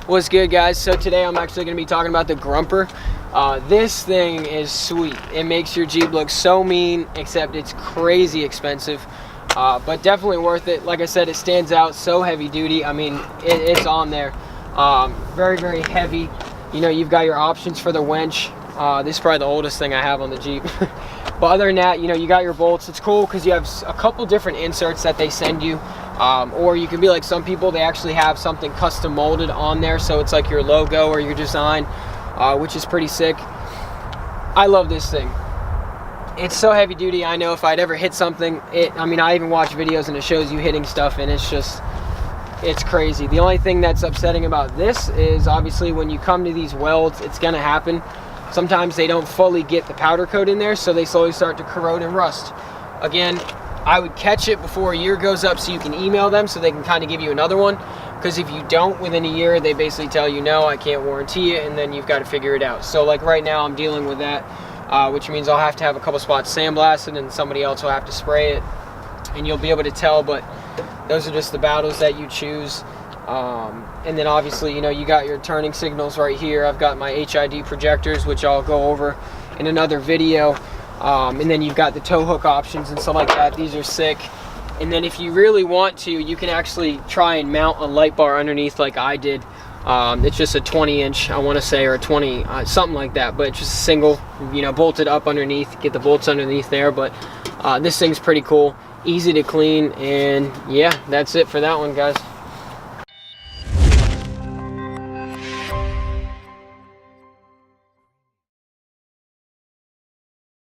What's good, guys? So today I'm actually going to be talking about the Grumper. This thing is sweet. It makes your Jeep look so mean, except it's crazy expensive, but definitely worth it. Like I said, it stands out, so heavy duty. I mean, it's on there. Very, very heavy. You know, you've got your options for the winch. This is probably the oldest thing I have on the Jeep. But other than that, you know, you got your bolts. It's cool because you have a couple different inserts that they send you. Or you can be like some people, they actually have something custom molded on there, so it's like your logo or your design, which is pretty sick. I love this thing. It's so heavy duty. I know if I'd ever hit something, I mean, I even watch videos and it shows you hitting stuff, and it's crazy. The only thing that's upsetting about this is obviously when you come to these welds, it's gonna happen. Sometimes they don't fully get the powder coat in there, so they slowly start to corrode and rust. Again, I would catch it before a year goes up so you can email them so they can kind of give you another one, because if you don't within a year, they basically tell you, no, I can't warranty it, and then you've got to figure it out. So like right now I'm dealing with that, which means I'll have to have a couple spots sandblasted and somebody else will have to spray it, and you'll be able to tell. But those are just the battles that you choose. And then obviously, you know, you got your turning signals right here. I've got my HID projectors, which I'll go over in another video. And then you've got the tow hook options and stuff like that. These are sick. And then if you really want to, you can actually try and mount a light bar underneath like I did. It's just a 20-inch, I want to say, or a 20, something like that. But it's just a single, you know, bolted up underneath. Get the bolts underneath there. But this thing's pretty cool, easy to clean, and yeah, that's it for that one, guys.